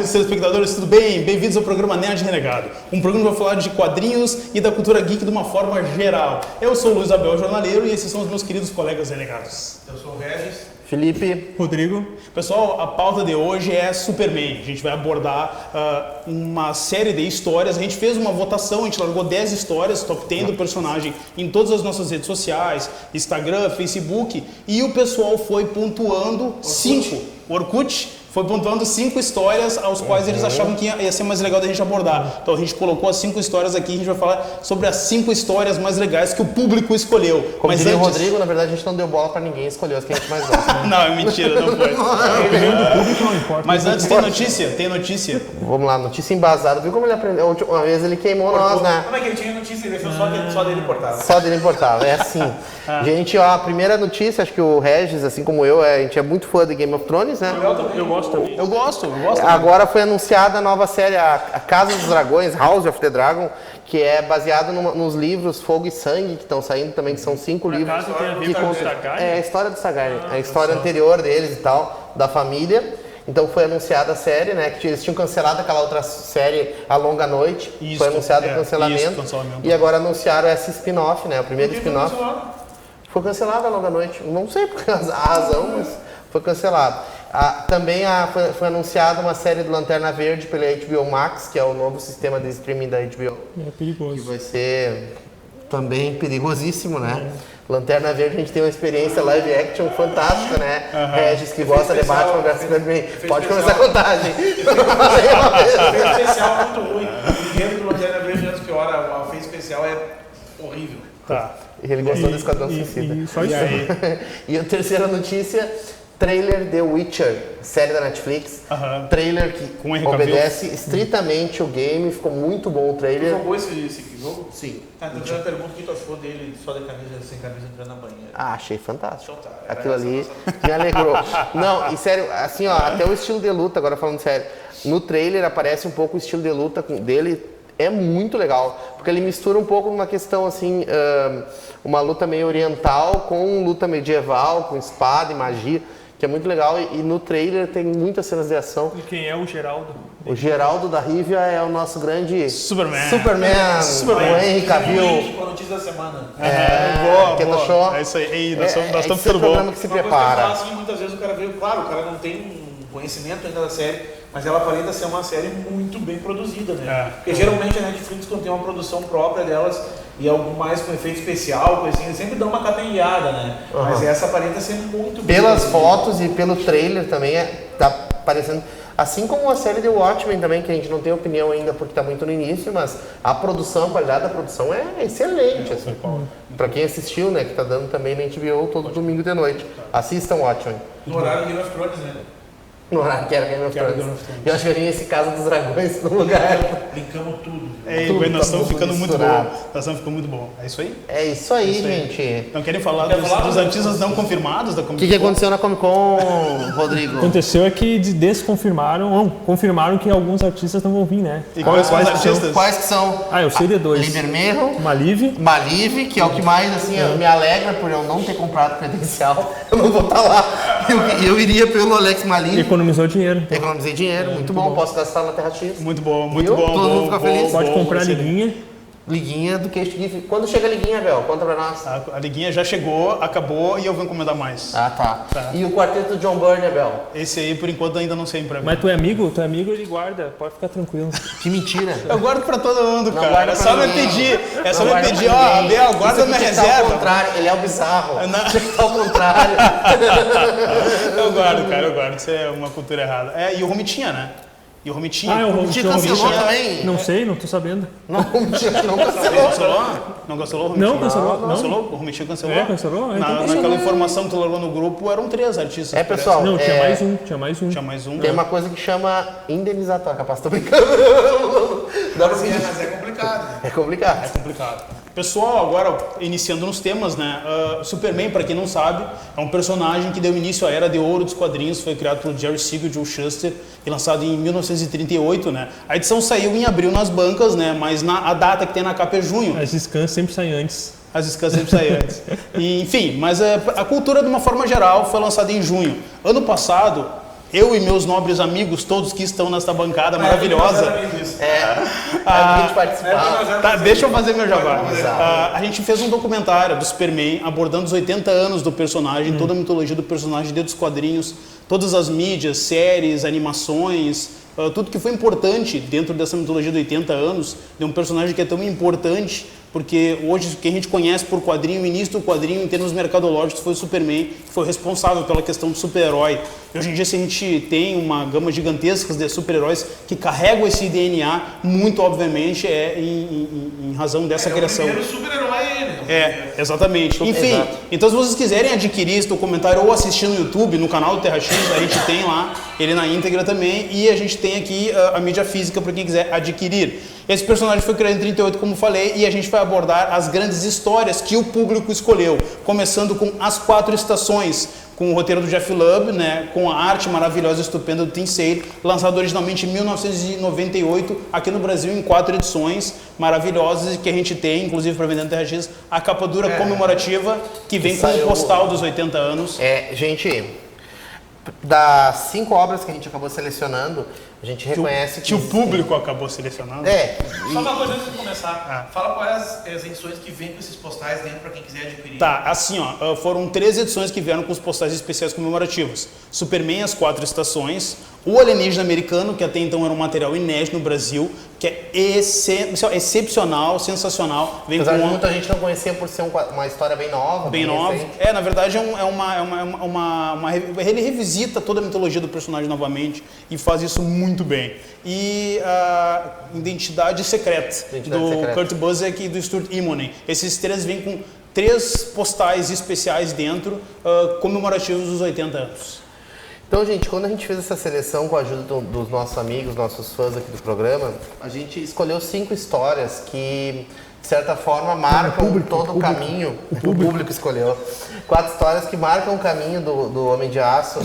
queridos telespectadores, tudo bem? Bem-vindos ao programa Nerd Renegado, um programa que vai falar de quadrinhos e da cultura geek de uma forma geral. Eu sou o Luiz Abel, jornaleiro, e esses são os meus queridos colegas renegados. Eu sou o Regis. Felipe. Rodrigo. Pessoal, a pauta de hoje é Superman. A gente vai abordar uma série de histórias. A gente fez uma votação, a gente largou 10 histórias, top 10 do personagem em todas as nossas redes sociais, Instagram, Facebook, e o pessoal foi pontuando 5. O Orkut foi pontuando 5 histórias aos quais eles achavam que ia ser mais legal da gente abordar. Então a gente colocou as 5 histórias aqui e a gente vai falar sobre as 5 histórias mais legais que o público escolheu. Como diria o Rodrigo, na verdade a gente não deu bola pra ninguém, escolheu as que a gente mais gosta. Não, é mentira, não foi. A opinião do público não importa. Mas antes tem notícia? Tem notícia. Vamos lá, notícia embasada. Viu como ele aprendeu? Uma vez ele queimou nós, né? Como é que ele tinha notícia? Ele deixou só dele importava. Só dele importava, é assim. Gente, ó, a primeira notícia, acho que o Regis, assim como eu, a gente é muito fã de Game of Thrones, né? Eu gosto também. Eu gosto. Agora foi anunciada a nova série, a Casa dos Dragões, House of the Dragon, que é baseado nos livros Fogo e Sangue, que estão saindo também, que são 5 livros. Casa tem a ver que com os Targaryen? É a história dos Targaryen, a história anterior deles e tal, da família. Então foi anunciada a série, né? Que eles tinham cancelado aquela outra série, A Longa Noite. Isso, foi anunciado o cancelamento. cancelamento. E agora anunciaram essa spin-off, né? O primeiro spin-off. Foi cancelado A Longa Noite. Não sei por a razão, mas foi cancelado. Também foi anunciada uma série do Lanterna Verde pela HBO Max, que é o novo sistema de streaming da HBO. É perigoso. Que vai ser também perigosíssimo, né? Lanterna Verde, a gente tem uma experiência live action fantástica, né? Regis, que gosta de Batman vs Superman. Pode começar a contagem. Efeito especial muito ruim. O dinheiro do Lanterna Verde antes pior, o efeito especial é horrível. Tá. Ele gostou do Esquadrão Suicida. E só isso. E a terceira notícia, trailer The Witcher, série da Netflix. Trailer que Com Henry obedece estritamente o game, ficou muito bom o Tu trailer. jogou esse jogo? Sim. Tá, então eu pergunto o que tu achou dele só de camisa, sem camisa, entrando na banheira. Ah, achei fantástico. Então tá, Aquilo ali me alegrou. Não, e sério, assim, ó, até o estilo de luta, agora falando sério, no trailer aparece um pouco o estilo de luta dele, é muito legal, porque ele mistura um pouco uma questão assim, uma luta meio oriental com luta medieval, com espada e magia, que é muito legal, e no trailer tem muitas cenas de ação. E quem é o Geraldo? O Geraldo da Rivia é o nosso grande Superman. o Henry Cavill. Com a notícia da semana. Boa, que boa. achou? É isso aí. Ei, nós estamos esse ficando programa bom. que se Uma coisa que eu prepara. falo assim, muitas vezes o cara veio, claro, o cara não tem um conhecimento ainda da série, mas ela aparenta ser uma série muito bem produzida, né? Porque geralmente a Netflix, quando tem uma produção própria delas e algo mais com efeito especial, coisa assim, eles sempre dão uma capengueada, né? Mas essa aparenta ser muito bem Pelas produzida. fotos e pelo trailer também tá parecendo. Assim como a série The Watchmen também, que a gente não tem opinião ainda porque tá muito no início, mas a produção, a qualidade da produção é excelente, assim. Pra quem assistiu, né, que tá dando também na HBO todo domingo de noite. Assistam Watchmen. No horário de Game of Thrones, né? No horário que era Game of Thrones. Eu acho que eu vi esse Casa dos Dragões no lugar. Brincamos tudo. Ei, Tudo nós tá estamos tudo ficando muito misturado. bom. Nós estamos ficando muito bom. É isso aí? É isso aí, Isso aí. gente. Não querem falar Quer falar dos dos artistas não confirmados da O Comic que Con? aconteceu na Comic Con, Rodrigo? Aconteceu é que confirmaram que alguns artistas não vão vir, né? E quais são os que são? artistas? Quais que são? Ah, eu sei de 2. Libermejo, Malive. Malive, que é o que mais assim, me alegra por eu não ter comprado credencial. Eu não vou estar lá. Eu iria pelo Alex Malive. Economizou dinheiro. Economizei dinheiro, muito bom. Posso gastar na Terra X. Muito bom, muito Viu? bom. Todo mundo fica feliz. Pode comprar a excelente. liguinha. Liguinha do Queixo GIF. Quando chega a liguinha, Bel? Conta pra nós. A liguinha já chegou, acabou e eu vou encomendar mais. Ah, tá. E o quarteto do John Byrne, Bel? Esse aí, por enquanto, ainda não sei pra mim. Mas tu é amigo, ele guarda. Pode ficar tranquilo. Que mentira. Eu guardo pra todo mundo, Não cara. guarda É pra só me ninguém. pedir. É só Não me guarda pedir, pra ó, ninguém. Abel, guarda Isso minha aqui tá ao reserva. contrário, ele é o bizarro. Não. Tinha que estar ao contrário. Eu guardo, cara, eu guardo. Isso é uma cultura errada. E o Romitinha, né? E o Romitinha. Ah, o Romitinha cancelou também. Não sei, não tô sabendo. Não, Romitinha não Ele cancelou. cancelou? Não cancelou o Romitinha? Não, cancelou. Não. Cancelou? O Romitinha cancelou? É, cancelou? Então cancelou. Naquela informação que tu largou no grupo, eram 3 artistas. É, pessoal. Não, tinha É, mais um. Tinha mais um. Tinha mais um. Tem uma coisa que chama indenizatória, capaz, tô brincando. Dá pra seguir. Mas é complicado, né? É complicado. É complicado. Pessoal, agora iniciando nos temas, né? Superman, para quem não sabe, é um personagem que deu início à era de ouro dos quadrinhos, foi criado por Jerry Siegel e Joe Shuster e lançado em 1938, né? A edição saiu em abril nas bancas, né? Mas a data que tem na capa é junho. As scans sempre saem antes. As scans sempre saem antes. E, enfim, mas a cultura de uma forma geral foi lançada em junho. Ano passado, eu e meus nobres amigos, todos que estão nessa bancada maravilhosa. A gente participar. Tá, deixa eu fazer meu jabá. A gente fez um documentário do Superman abordando os 80 anos do personagem, toda a mitologia do personagem dentro dos quadrinhos, todas as mídias, séries, animações, tudo que foi importante dentro dessa mitologia de 80 anos, de um personagem que é tão importante, porque hoje quem a gente conhece por quadrinho, o início do quadrinho em termos mercadológicos foi o Superman, que foi responsável pela questão do super-herói. E hoje em dia, se a gente tem uma gama gigantesca de super-heróis que carregam esse DNA, muito obviamente é em razão dessa criação. O primeiro super-herói Exatamente. Enfim, Exato. então se vocês quiserem adquirir esse documentário ou assistir no YouTube, no canal do Terra X, a gente tem lá ele na íntegra também, e a gente tem aqui a mídia física para quem quiser adquirir. Esse personagem foi criado em 38, como falei, e a gente vai abordar as grandes histórias que o público escolheu, começando com As Quatro Estações, com o roteiro do Jeff Lubb, né, com a arte maravilhosa e estupenda do Tim Sale, lançado originalmente em 1998, aqui no Brasil em 4 edições maravilhosas, que a gente tem, inclusive para vender no Terra X, a capa dura comemorativa, que vem com o postal dos 80 anos. Gente, das 5 obras que a gente acabou selecionando, a gente reconhece que o público acabou selecionando. Só uma coisa antes de começar. Fala quais as edições que vêm com esses postais dentro para quem quiser adquirir. Tá, assim ó, foram 3 edições que vieram com os postais especiais comemorativos. Superman, As Quatro Estações, o Alienígena Americano, que até então era um material inédito no Brasil, que é excepcional, sensacional. Vem Apesar com de muita gente não conhecia por ser uma história bem nova. bem nova. recente. Na verdade ele revisita toda a mitologia do personagem novamente e faz isso muito bem. E a Identidade Secreta, do Kurt Busiek e do Stuart Immonen. Esses 3 vêm com 3 postais especiais dentro, comemorativos dos 80 anos. Então, gente, quando a gente fez essa seleção com a ajuda dos nossos amigos, nossos fãs aqui do programa, a gente escolheu 5 histórias que, de certa forma, marcam todo o caminho. O público escolheu. 4 histórias que marcam o caminho do Homem de Aço,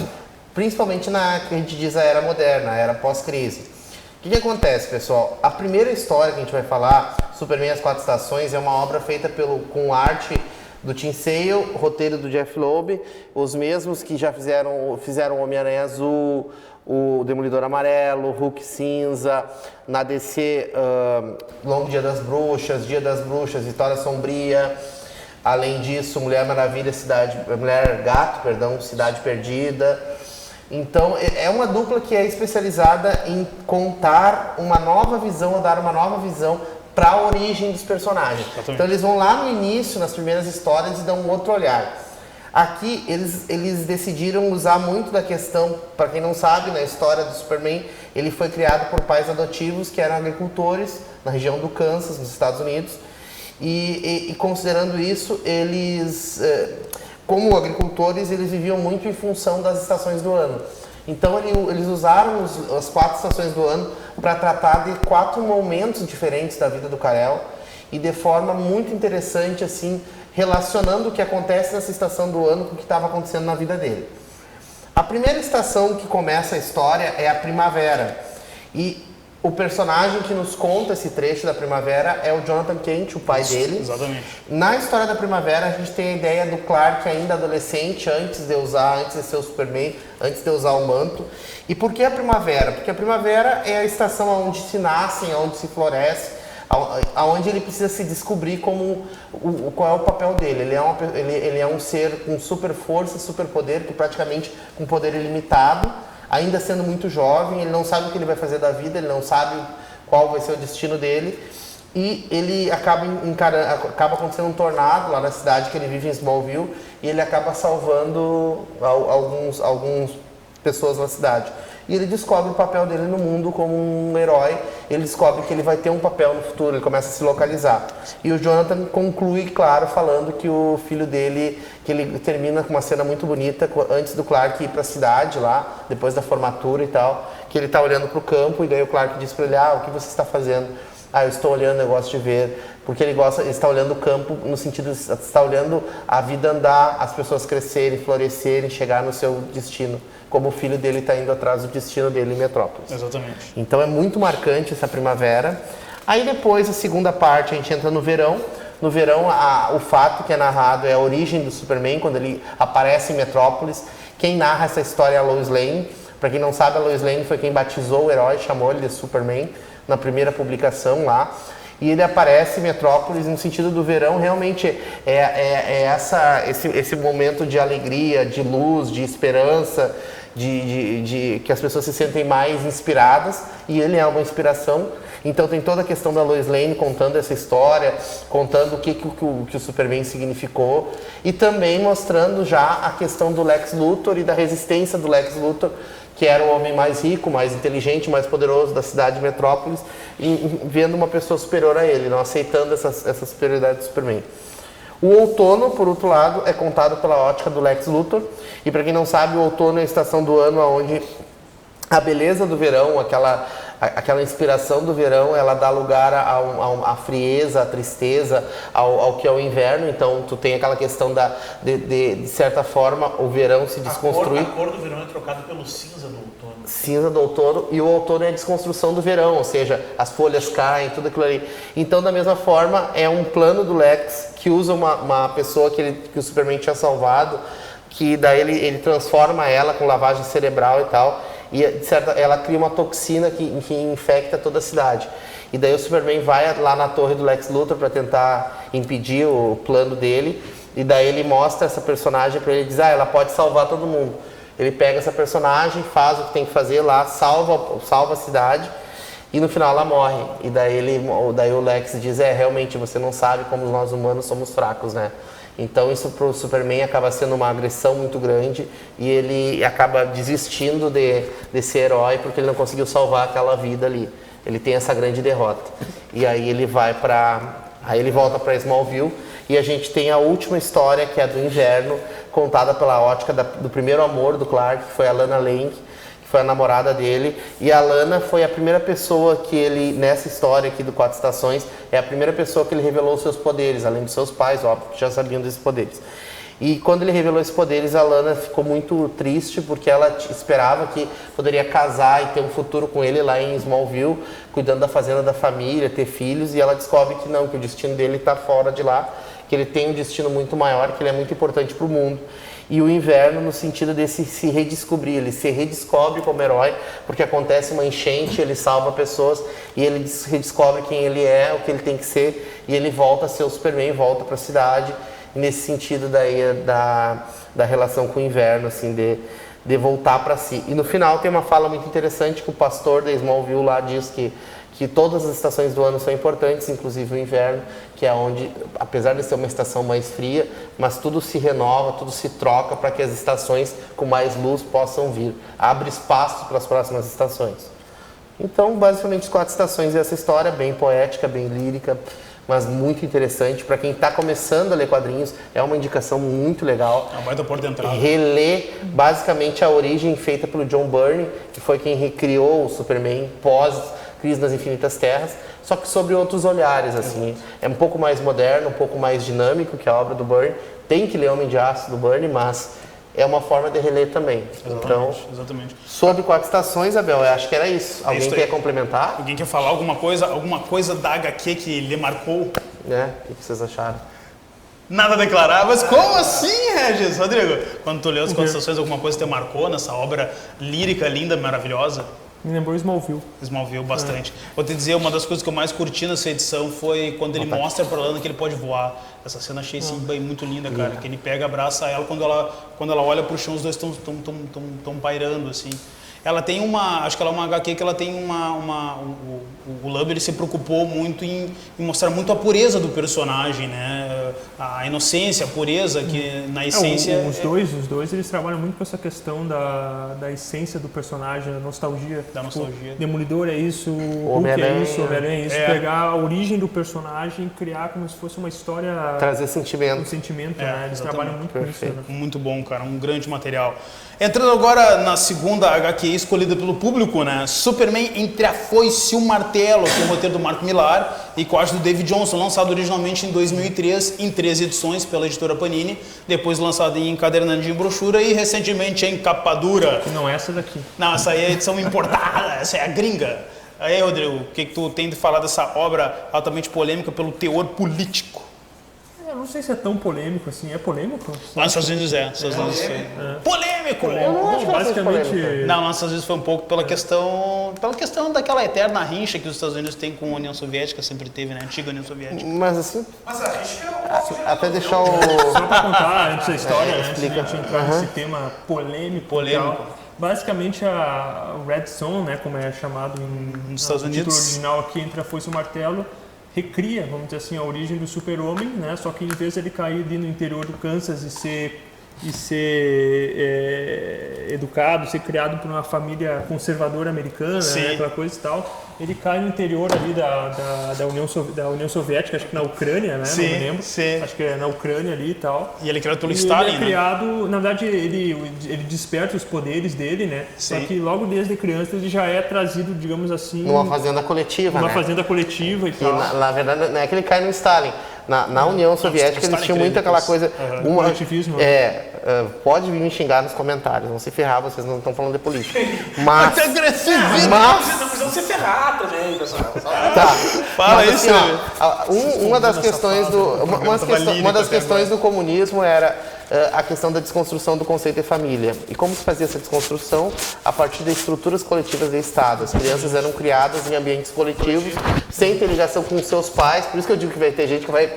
principalmente na que a gente diz a era moderna, a era pós-crise. O que acontece, pessoal? A primeira história que a gente vai falar, Superman e as Quatro Estações, é uma obra feita com arte do Tim Sale, roteiro do Jeff Loeb, os mesmos que já fizeram o Homem-Aranha Azul, o Demolidor Amarelo, Hulk Cinza, na DC, Longo Dia das Bruxas, Vitória Sombria. Além disso, Mulher Maravilha, Mulher Gato, Cidade Perdida. Então, é uma dupla que é especializada em contar uma nova visão, ou dar uma nova visão para a origem dos personagens. Exatamente. Então, eles vão lá no início, nas primeiras histórias, e dão um outro olhar. Aqui, eles decidiram usar muito da questão, para quem não sabe, na história do Superman, ele foi criado por pais adotivos que eram agricultores na região do Kansas, nos Estados Unidos, e considerando isso, eles... como agricultores, eles viviam muito em função das estações do ano. Então, eles usaram as 4 estações do ano para tratar de 4 momentos diferentes da vida do Kal-El e de forma muito interessante, assim, relacionando o que acontece nessa estação do ano com o que estava acontecendo na vida dele. A primeira estação que começa a história é a primavera. E o personagem que nos conta esse trecho da primavera é o Jonathan Kent, o pai dele. Exatamente. Na história da primavera, a gente tem a ideia do Clark ainda adolescente, antes de ser o Superman, antes de usar o manto. E por que a primavera? Porque a primavera é a estação onde se nasce, onde se floresce, aonde ele precisa se descobrir qual é o papel dele. Ele é um ser com super força, super poder, que praticamente com poder ilimitado, ainda sendo muito jovem, ele não sabe o que ele vai fazer da vida, ele não sabe qual vai ser o destino dele, e ele acaba acontecendo um tornado lá na cidade que ele vive em Smallville, e ele acaba salvando algumas pessoas na cidade. E ele descobre o papel dele no mundo como um herói, ele descobre que ele vai ter um papel no futuro, ele começa a se localizar. E o Jonathan conclui, claro, falando que o filho dele, que ele termina com uma cena muito bonita, antes do Clark ir para a cidade lá, depois da formatura e tal, que ele está olhando para o campo, e daí o Clark diz para ele, o que você está fazendo? Eu estou olhando, eu gosto de ver, porque ele está olhando o campo no sentido, está olhando a vida andar, as pessoas crescerem, florescerem, chegar no seu destino, como o filho dele está indo atrás do destino dele em Metrópolis. Exatamente. Então é muito marcante essa primavera. Aí depois, a segunda parte, a gente entra no verão. No verão, o fato que é narrado é a origem do Superman, quando ele aparece em Metrópolis. Quem narra essa história é a Lois Lane. Para quem não sabe, a Lois Lane foi quem batizou o herói, chamou ele de Superman na primeira publicação lá. E ele aparece em Metrópolis no sentido do verão, realmente esse momento de alegria, de luz, de esperança, de que as pessoas se sentem mais inspiradas, e ele é uma inspiração. Então tem toda a questão da Lois Lane contando essa história, contando o que o Superman significou, e também mostrando já a questão do Lex Luthor e da resistência do Lex Luthor, que era o homem mais rico, mais inteligente, mais poderoso da cidade de Metrópolis, e vendo uma pessoa superior a ele, não aceitando essa superioridade do Superman. O outono, por outro lado, é contado pela ótica do Lex Luthor, e para quem não sabe, o outono é a estação do ano onde a beleza do verão, aquela inspiração do verão, ela dá lugar à frieza, à tristeza, ao que é o inverno. Então tu tem aquela questão de certa forma o verão se desconstrui. A cor do verão é trocada pelo cinza do outono. Cinza do outono, e o outono é a desconstrução do verão, ou seja, as folhas caem, tudo aquilo ali. Então, da mesma forma, é um plano do Lex que usa uma pessoa que o Superman tinha salvado, que daí ele transforma ela com lavagem cerebral e tal, e ela cria uma toxina que infecta toda a cidade. E daí o Superman vai lá na torre do Lex Luthor para tentar impedir o plano dele, e daí ele mostra essa personagem para ele e diz, ela pode salvar todo mundo. Ele pega essa personagem, faz o que tem que fazer lá, salva a cidade, e no final ela morre. E daí o Lex diz, realmente você não sabe como nós humanos somos fracos, né? Então isso pro Superman acaba sendo uma agressão muito grande, e ele acaba desistindo de ser herói porque ele não conseguiu salvar aquela vida ali. Ele tem essa grande derrota. E aí ele volta para Smallville, e a gente tem a última história, que é do inverno, contada pela ótica do primeiro amor do Clark, que foi a Lana Lang, que foi a namorada dele. E a Lana foi a primeira pessoa que ele, nessa história aqui do Quatro Estações, é a primeira pessoa que ele revelou os seus poderes, além dos seus pais, óbvio, que já sabiam desses poderes. E quando ele revelou esses poderes, a Lana ficou muito triste, porque ela esperava que poderia casar e ter um futuro com ele lá em Smallville, cuidando da fazenda da família, ter filhos, e ela descobre que não, que o destino dele está fora de lá, que ele tem um destino muito maior, que ele é muito importante para o mundo. E o inverno no sentido de se redescobrir, ele se redescobre como herói, porque acontece uma enchente, ele salva pessoas, e ele redescobre quem ele é, o que ele tem que ser, e ele volta a ser o Superman, volta para a cidade, nesse sentido daí da relação com o inverno, assim, de voltar para si. E no final tem uma fala muito interessante que o pastor da Smallville lá diz que todas as estações do ano são importantes, inclusive o inverno, que é onde, apesar de ser uma estação mais fria, mas tudo se renova, tudo se troca para que as estações com mais luz possam vir. Abre espaço para as próximas estações. Então, basicamente, as Quatro Estações é essa história, bem poética, bem lírica, mas muito interessante. Para quem está começando a ler quadrinhos, é uma indicação muito legal. É uma baita porta de entrada. Reler basicamente a origem feita pelo John Byrne, que foi quem recriou o Superman pós Crise nas Infinitas Terras, só que sobre outros olhares, assim. É um pouco mais moderno, um pouco mais dinâmico que a obra do Byrne. Tem que ler Homem de Aço do Byrne, mas é uma forma de reler também. Exatamente. Sobre Quatro Estações, Abel, eu acho que era isso. Alguém quer complementar? Alguém quer falar alguma coisa da HQ que lhe marcou? O que vocês acharam? Nada a declarar, mas como assim, Regis? Rodrigo, quando tu leu as Quatro Estações, alguma coisa te marcou nessa obra lírica, linda, maravilhosa? Me lembrou Smallville. Smallville, bastante. Vou te dizer, uma das coisas que eu mais curti nessa edição foi quando ele mostra pra Lana que ele pode voar. Essa cena achei assim, bem, muito linda, cara. Que ele pega, abraça ela, quando ela olha pro chão, os dois estão pairando, assim. Ela tem acho que ela é uma HQ que ela tem o Lub, ele se preocupou muito em mostrar muito a pureza do personagem, né? A inocência, a pureza, que na essência... Os dois, eles trabalham muito com essa questão da essência do personagem, da nostalgia. Da nostalgia. Tipo, Demolidor é isso, Hulk é isso, Homem-Aranha é isso. Pegar a origem do personagem e criar como se fosse uma história... Trazer sentimento. Um sentimento, né? Eles trabalham muito com isso. Né? Muito bom, cara. Um grande material. Entrando agora na segunda HQ escolhida pelo público, né? Superman entre a foice e o martelo, com o roteiro do Mark Millar e com a arte do David Johnson, lançado originalmente em 2003 em 3 edições pela editora Panini, depois lançado em encadernadinho em brochura e recentemente em capa dura. Que não é essa daqui. Não, essa aí é a edição importada, essa é a gringa. Aí, Rodrigo, o que tu tem de falar dessa obra altamente polêmica pelo teor político? Eu não sei se é tão polêmico assim. É polêmico? Lá nos Estados Unidos é. Polêmico! polêmico. Eu não acho que ela seja polêmica. Basicamente, Não, às vezes foi um pouco pela questão daquela eterna rincha que os Estados Unidos têm com a União Soviética, sempre teve, né? A antiga União Soviética. Mas assim, Mas a rixa até deixar o... só para contar antes da história, né, antes de a explica. gente entrar nesse tema polêmico. e tal, basicamente a Red Son, né, como é chamado Nos Estados no Unidos. título original aqui, Entre a Foice e o Martelo, recria, vamos dizer assim, a origem do super-homem, né, só que em vez de ele cair ali no interior do Kansas e ser educado, ser criado por uma família conservadora americana, né, aquela coisa e tal, ele cai no interior ali da União Soviética, acho que na Ucrânia, né, não me lembro, acho que é na Ucrânia ali e tal. E ele é criado pelo E Stalin, ele é criado, na verdade, ele desperta os poderes dele, né, só que logo desde criança ele já é trazido, digamos assim... Numa fazenda coletiva, Numa né? fazenda coletiva e E tal. na verdade, não é que ele cai no Stalin. Na União Soviética eles tinham muito aquela coisa... coletivismo. Pode me xingar nos comentários, vão se ferrar, vocês não estão falando de política. Mas... Vocês não precisam se ferrar também, pessoal. Tá. Fala Mas, isso, assim, ó, uma das questões do comunismo era a questão da desconstrução do conceito de família. E como se fazia essa desconstrução? A partir de estruturas coletivas de Estado. As crianças eram criadas em ambientes coletivos, sem ter ligação com os seus pais. Por isso que eu digo que vai ter gente que vai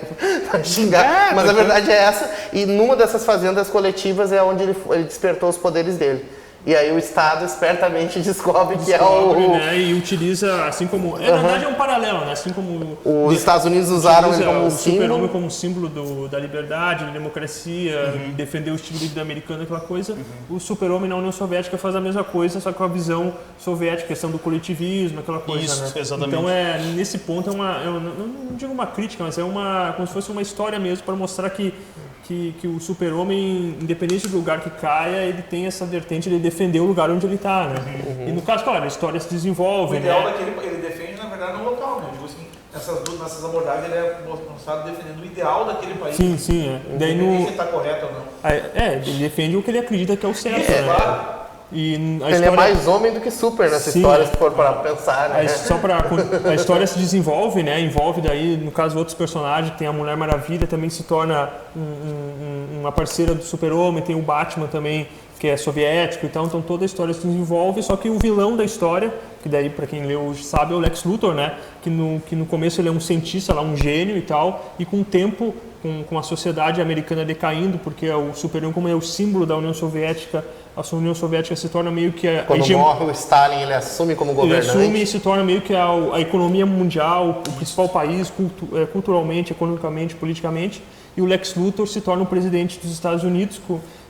xingar. Mas a verdade é essa. E numa dessas fazendas coletivas é onde ele despertou os poderes dele. E aí o Estado espertamente descobre que é o... Né, e utiliza, assim como... Na verdade é um paralelo, né? Assim como... Os Estados Unidos usaram ele como um o super-homem símbolo. como símbolo da liberdade, da democracia, defender o estilo de vida americano, aquela coisa. O super-homem na União Soviética faz a mesma coisa, só com a visão soviética, questão do coletivismo, aquela coisa, Isso, né? exatamente. Então, nesse ponto, eu não digo uma crítica, mas é como se fosse uma história mesmo para mostrar que o super-homem, independente do lugar que caia, ele tem essa vertente de defender o lugar onde ele está, né? E no caso, claro, a história se desenvolve, O ideal né? ele defende, na verdade, no local, né? Digo assim, nessas abordagens ele é mostrado defendendo o ideal daquele país. Sim, é. Daí Independente se está correto ou não. Ele defende o que ele acredita que é o certo, né? Claro. E a Ele história... é mais homem do que super nessa Sim, história, se for para pensar, né? A história se desenvolve, né? Envolve daí, no caso, outros personagens. Tem a Mulher Maravilha, também se torna uma parceira do Super-Homem. Tem o Batman também, que é soviético e tal. Então toda a história se desenvolve, só que o vilão da história, que daí para quem leu sabe, é o Lex Luthor, né? Que no começo ele é um cientista lá, um gênio e tal, e com o tempo, com a sociedade americana decaindo, porque o Super-Homem, como é o símbolo da União Soviética, a União Soviética se torna meio que... Quando morre o Stalin, ele assume como governante. Ele assume e se torna meio que a economia mundial, o principal país, culturalmente, economicamente, politicamente, e o Lex Luthor se torna o presidente dos Estados Unidos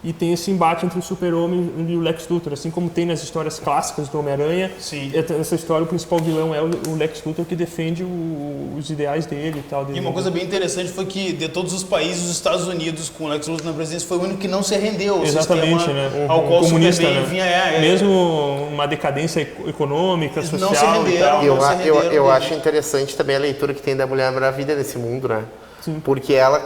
e tem esse embate entre o Super-Homem e o Lex Luthor, assim como tem nas histórias clássicas do Homem-Aranha. Essa história, o principal vilão é o Lex Luthor, que defende os ideais dele e tal. E uma coisa bem interessante foi que, de todos os países, os Estados Unidos, com o Lex Luthor na presidência, foi o único que não se rendeu. Exatamente, sistema né? Ao qual comunista, o Superman né? vinha... Mesmo uma decadência econômica, social não se renderam. e tal. Eu acho interessante também a leitura que tem da Mulher Maravilha nesse mundo, né? Sim. Porque ela...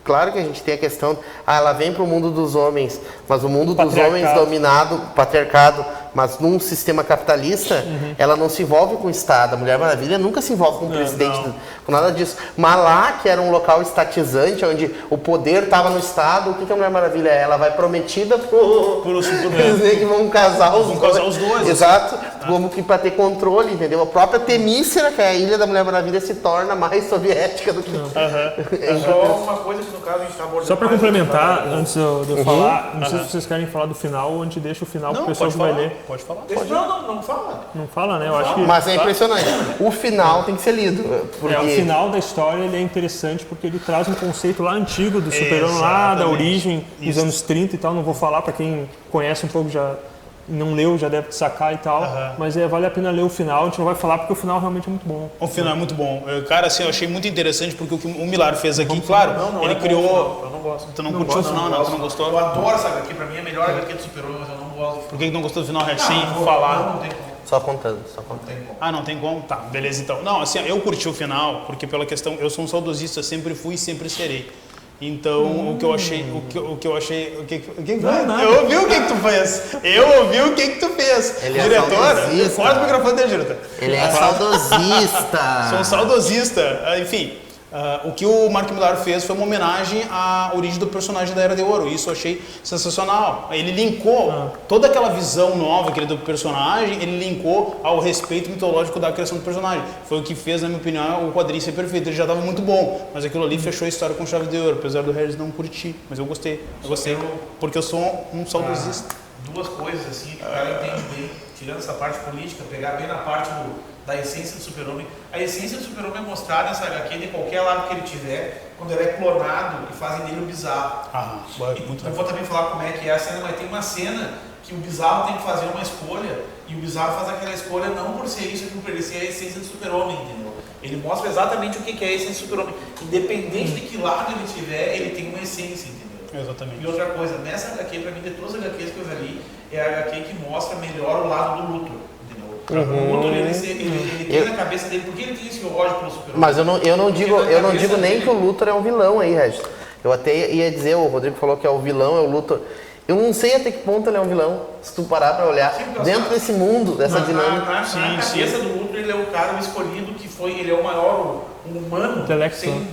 Claro que a gente tem a questão... ela vem para o mundo dos homens, mas o mundo dos homens dominado, patriarcado, mas num sistema capitalista, ela não se envolve com o Estado. A Mulher Maravilha nunca se envolve com o presidente, com nada disso. Mas lá, que era um local estatizante, onde o poder estava no Estado, o que a Mulher Maravilha é? Ela vai prometida pro presidente que vão casar os dois. Exato. Como que para ter controle, entendeu? A própria Temícera, que é a ilha da Mulher Maravilha, se torna mais soviética do que... Só uma coisa que no caso a gente está abordando... Só para complementar, antes de eu falar, não sei se vocês querem falar do final, ou a gente deixa o final para o pessoal que vai ler. Pode falar. Não fala. Não fala, né? Eu acho que... Mas é impressionante. O final tem que ser lido. Porque... o final da história ele é interessante porque ele traz um conceito lá antigo do super-homem, lá da origem, dos anos 30 e tal. Não vou falar para quem conhece um pouco, já não leu, já deve sacar e tal. Mas vale a pena ler o final. A gente não vai falar porque o final realmente é muito bom. O final é muito bom. Cara, assim, eu achei muito interessante porque o que o Millar fez aqui, claro, ele criou... Eu não gosto. Tu não curtiu o final, não? Tu não gostou? Eu adoro essa HQ, pra mim é a melhor HQ do Super-Homem, mas eu não gosto. Por que não gostou do final? Sem falar. Não tem como. Só contando. Ah, não tem como? Tá, beleza então. Não, assim, eu curti o final, porque pela questão, eu sou um saudosista, sempre fui e sempre serei. Então, o que eu achei, Eu ouvi o que tu fez. Ele é Diretor, saudosista. corta o microfone dele, diretor. Ele é saudosista. Sou um saudosista. Enfim, O que o Mark Millar fez foi uma homenagem à origem do personagem da Era de Ouro. Isso eu achei sensacional. Ele linkou toda aquela visão nova que ele deu pro personagem, ele linkou ao respeito mitológico da criação do personagem. Foi o que fez, na minha opinião, o quadrinho ser perfeito. Ele já estava muito bom, mas aquilo ali fechou a história com chave de ouro, apesar do Regis não curtir. Mas eu gostei. Porque eu sou um saudosista. Duas coisas assim que o cara entende bem, tirando essa parte política, pegar bem na parte da essência do Super-Homem. A essência do Super-Homem é mostrada nessa HQ de qualquer lado que ele tiver, quando ele é clonado e fazem dele o Bizarro. Muito Eu vou também falar como é que é a cena, mas tem uma cena que o Bizarro tem que fazer uma escolha e o Bizarro faz aquela escolha não por ser isso, por ele ser a essência do Super-Homem, entendeu? Ele mostra exatamente o que é a essência do Super-Homem. Independente de que lado ele estiver, ele tem uma essência, entendeu? Exatamente. E outra coisa, nessa HQ, pra mim, de todas as HQs que eu já li, é a HQ que mostra melhor o lado do Luthor, entendeu? O Luthor, ele tem na cabeça dele, porque ele tem esse ódio pelo Super-Homem. Mas eu não digo nem que o Luthor é um vilão aí, Regis. Eu até ia dizer, o Rodrigo falou que é o vilão, é o Luthor. Eu não sei até que ponto ele é um vilão, se tu parar pra olhar, dentro desse mundo, dessa dinâmica. Na cabeça do Luthor, ele é o cara escolhido que foi, ele é o maior humano,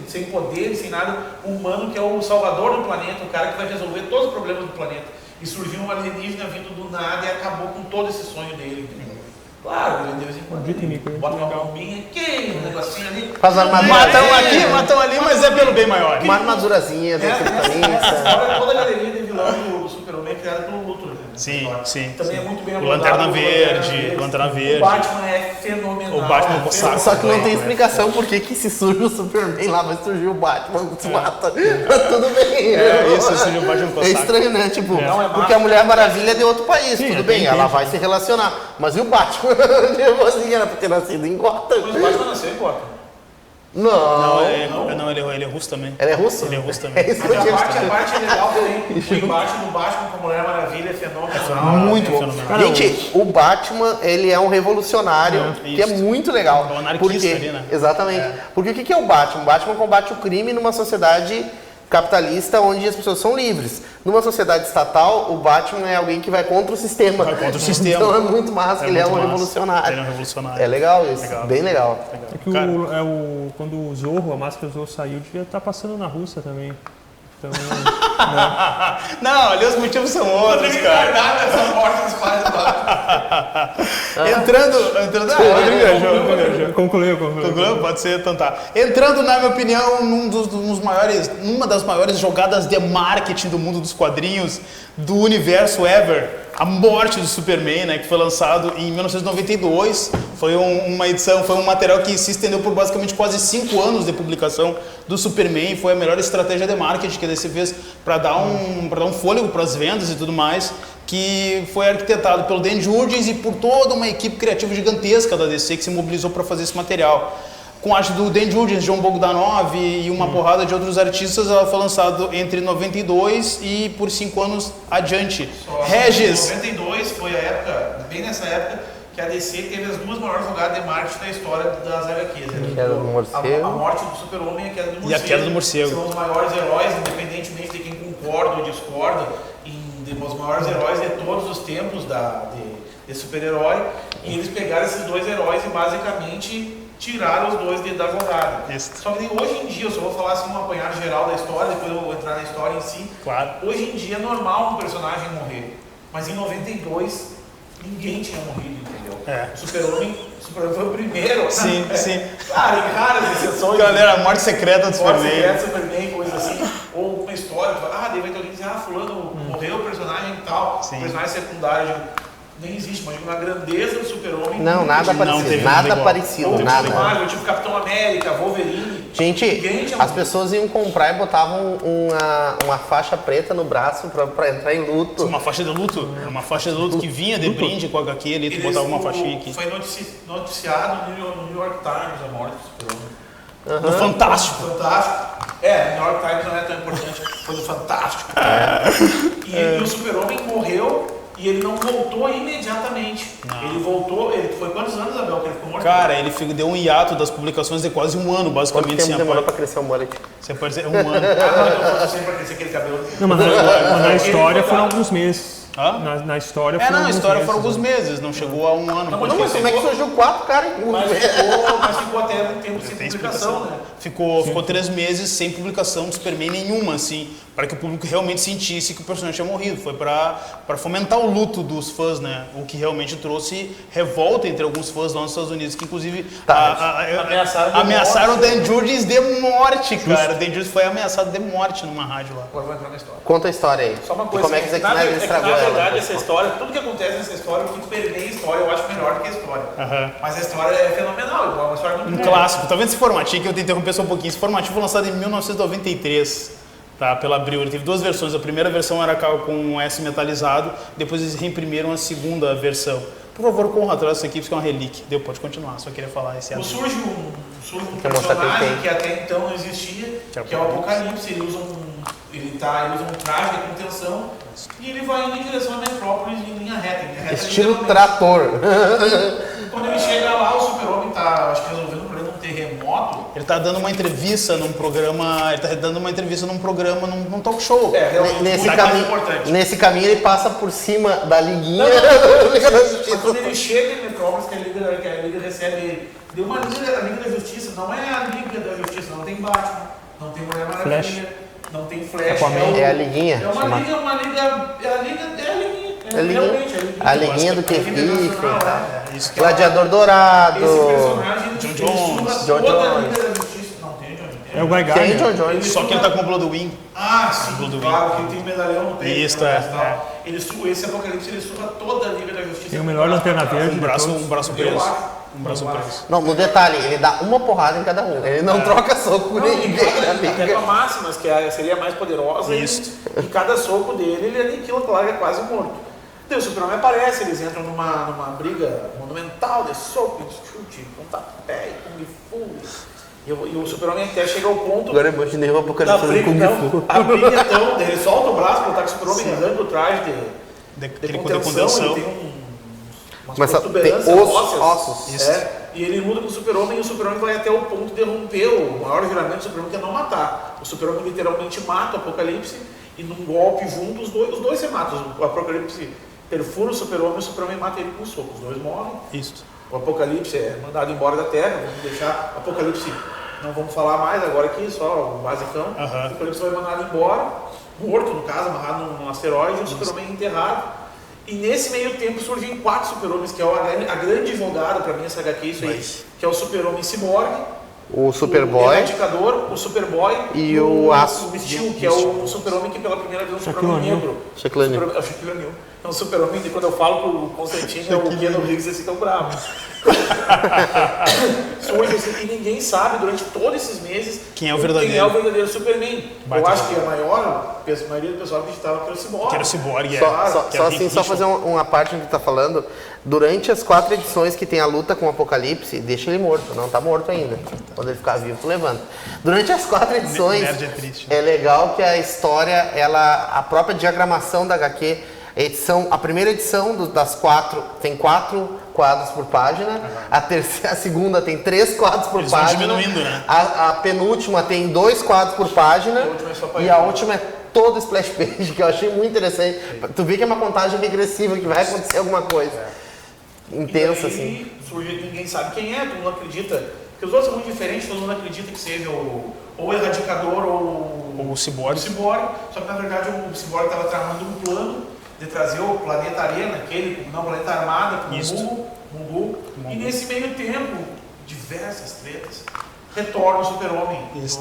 sem poder, sem nada, humano que é o salvador do planeta, o cara que vai resolver todos os problemas do planeta. E surgiu um alienígena vindo do nada e acabou com todo esse sonho dele. Claro, ele de vez em quando bota uma bombinha aqui, um negocinho ali. Faz armadura. Matam aqui, matam ali, mas é pelo bem maior. Uma armadurazinha da Essa história, toda a galeria de vilão do Super-Homem é criada pelo Luthor. Né? Sim. Também é muito bem O abordado. Lanterna Verde. O Batman é fenomenal. O Batman com saco. Só que não tem explicação por que se surge o Superman lá, vai surgir o Batman, se mata. Tudo bem. Isso surge o Batman com É saco. estranho, né? Tipo, porque a Mulher Maravilha é de outro país, tudo bem, ela vai se relacionar. Mas e o Batman? Tipo assim, era pra ter nascido em Gotham. Mas o Batman nasceu em Gotham. Não. Ele é russo também. Ele é russo? Ele é russo também. É isso que eu tinha A parte legal também, o embate do Batman com a Mulher Maravilha é fenomenal. Muito fenomenal. Gente, o Batman, ele é um revolucionário, que é muito legal. É um anarquista ali, né? Exatamente. Porque o que é o Batman? O Batman combate o crime numa sociedade capitalista onde as pessoas são livres. Numa sociedade estatal, o Batman é alguém que vai contra o sistema. Vai contra o sistema. Então é muito massa, ele é um revolucionário. Ele é um revolucionário. É legal isso, bem legal. É que quando o Zorro, a máscara do Zorro saiu, devia estar passando na Rússia também. Então, Não, ali os motivos são outros, cara. Essa morte dos pais do Batman. Entrando. concluiu. Pode ser, então tá. Entrando, na minha opinião, numa das maiores jogadas de marketing do mundo dos quadrinhos, do universo ever, a morte do Superman, né, que foi lançado em 1992. Foi uma edição, foi um material que se estendeu por basicamente quase 5 anos de publicação do Superman. Foi a melhor estratégia de marketing que a DC fez para dar um fôlego para as vendas e tudo mais, que foi arquitetado pelo Dan Jurgens e por toda uma equipe criativa gigantesca da DC que se mobilizou para fazer esse material. Com a arte do Dan Jurgens, John Bogdanov e uma porrada de outros artistas, ela foi lançado entre 92 e por 5 anos adiante. Regis. 92 foi a época, bem nessa época, que a DC teve as duas maiores jogadas de marketing da história das HQs. Queda do Morcego. A morte do Super-Homem e a Queda do Morcego. E a Queda do Morcego. São os maiores heróis, independentemente de quem concorda ou discorda, os maiores heróis de todos os tempos de super-herói. E eles pegaram esses dois heróis e basicamente tiraram os dois da jogada. Isso. Só que hoje em dia, eu só vou falar assim um apanhado geral da história, depois eu vou entrar na história em si. Claro. Hoje em dia é normal um personagem morrer, mas em 92 ninguém tinha morrido, entendeu? O Super-Homem foi o primeiro. Sim. Claro, em raras exceções. Galera, a morte secreta do Superman. Morte secreta do Superman, coisa assim. Ou uma história, daí vai ter alguém dizer, fulano morreu o personagem e tal, Sim. personagem secundário. Nem existe, mas na grandeza do Super-Homem. Não, nada parecido. Nada parecido, nada. Marvel, tipo Capitão América, Wolverine. Gente, as pessoas iam comprar e botavam uma faixa preta no braço pra entrar em luto. Uma faixa de luto. Uma faixa de luto que vinha de brinde com a HQ ali, tu botava uma faixinha aqui. Foi noticiado no New York Times a morte do Super-Homem. No Fantástico. New York Times não é tão importante, foi do Fantástico. E o Super-Homem morreu. E ele não voltou imediatamente. Ele voltou, foi quantos anos, Abel, que ele ficou morto? Cara, ele deu um hiato das publicações de quase 1 ano, basicamente. Quanto tempo demorou pra crescer o mullet? Você pode dizer 1 ano. Não, eu sempre pra crescer aquele cabelo. Não, mas na história foram alguns meses. Na história Não, a alguns história meses, foram alguns né? meses, não chegou a um ano. Não, mas como é que surgiu 4 caras em um Mas mês? ficou até um tempo sem Tem publicação, explicação, né? Ficou 3 meses sem publicação de Superman nenhuma, assim, para que o público realmente sentisse que o personagem tinha morrido. Foi para fomentar o luto dos fãs, né? O que realmente trouxe revolta entre alguns fãs lá nos Estados Unidos, que inclusive ameaçaram o Dan Jurgens de morte, cara. O Dan Jurgens foi ameaçado de morte numa rádio lá. Agora vou entrar na história. Conta a história aí. Só uma E coisa, como é que o Zack Snyder estragou na ela? verdade, essa história, tudo que acontece nessa história, o que permeia a história, eu acho melhor do que a história. Mas a história é fenomenal, é uma história muito boa. Clássico. Tá vendo esse formatinho que eu tentei interromper só um pouquinho? Esse formatinho foi lançado em 1993, tá? Pela Abril. Ele teve 2 versões. A primeira versão era com um S metalizado, depois eles reimprimiram a segunda versão. Por favor, Conrad, traz isso aqui, isso é uma relíquia. Pode continuar, só queria falar esse ato. Surge um Quer mostrar personagem quem que até então não existia, que é o Apocalipse. Ele usa um traje de contenção e ele vai indo em direção à Metrópolis em linha reta. Estilo trator. Quando ele chega lá, o Super-Homem tá, acho que resolvendo um problema de um terremoto. Ele tá dando uma entrevista num programa, num talk show. Realmente, Nesse caminho ele passa por cima da liguinha. Mas quando ele chega em Metrópolis, que a Liga recebe ele, deu uma Liga, a Liga da Justiça, não é a Liga da Justiça, não tem Batman, não tem Mulher Maravilha, não tem Flash. É a liguinha. É uma liga, é a liguinha. A liguinha do Kevin, Isso. Gladiador Dourado. Esse personagem John ele Jones. surra John toda a Jones. Liga da Justiça. Não tem John Jones. É o Guy Tem Gardner. John Jones. Só que ele tá com o Bloodwing. Sim, Bloodwing. claro, que ele tem medalhão no peito. Isso, né, tal. Esse Apocalipse, ele surra toda a Liga da Justiça. Tem o melhor Lanterna Verde Um de braço todos. preso. Um braço preso. Não, no detalhe, ele dá uma porrada em cada um. Ele não troca soco com ninguém na Até liga. com a Máximas, que seria a mais poderosa. Isso. E cada soco dele, ele aniquila, claro, é quase morto. Daí o Superman aparece, eles entram numa briga monumental de soco, de chute, pontapé e kung fu. E o Super-Homem até chega ao ponto Agora eu imaginei o da Apocalipse do briga, Kung não, Fu. a briga então, ele solta o braço para lutar com o Super-Homem, arranca o traje de contenção, ele tem umas Mas tem protuberâncias ossos. ósseas. E ele luta com o Super-Homem e o Super-Homem vai até o ponto de romper o maior juramento do Super-Homem, que é não matar. O Super-Homem literalmente mata o Apocalipse e num golpe junto, os dois se matam. O Apocalipse perfura o Super-Homem e o Super-Homem mata ele com um soco. Os dois morrem. Isso. O Apocalipse é mandado embora da Terra, vamos deixar Apocalipse, não vamos falar mais agora aqui, só o basicão. O Apocalipse vai mandado embora, morto no caso, amarrado num asteroide, e o Super-Homem é enterrado. E nesse meio tempo surgem 4 Super-Homens, que é a grande jogada pra mim, essa HQ, isso aí, que é o Super-Homem Ciborgue, O Superboy. o Erradicador, o Superboy E o Aço. O Steel, que é o Super-Homem que pela primeira vez é um Super-Homem negro. Shaquille O'Neal. É o Shaquille O'Neal. É um Super-Homem, e quando eu falo com o Constantine, é o Keanu Reeves, assim, tão bravo. Surge assim, e ninguém sabe durante todos esses meses Quem é o verdadeiro Superman. Eu acho que a maioria do pessoal acreditava que era o Cyborg. Que era o Cyborg, Só fazer uma parte que tu tá falando. Durante as 4 edições que tem a luta com o Apocalipse, deixa ele morto, não tá morto ainda. Quando ele ficar vivo, tu levanta. Durante as 4 edições, Nerd é triste. é legal que a história, a própria diagramação da HQ, a primeira edição das 4 tem 4 quadros por página, a segunda tem 3 quadros por Eles vão página, diminuindo, né? a penúltima tem 2 quadros por página e a última é todo splash page, que eu achei muito interessante. Tu vê que é uma contagem regressiva, que vai acontecer alguma coisa intensa, assim. Ninguém sabe quem é, todo mundo acredita. Porque os outros são muito diferentes, todo mundo acredita que seja ou o Erradicador ou o Cyborg. Só que na verdade o Cyborg estava tramando um plano de trazer o Planeta Arena, Planeta Armada, com o Mungu. E nesse meio tempo, diversas tretas. Retorna o Super-Homem dos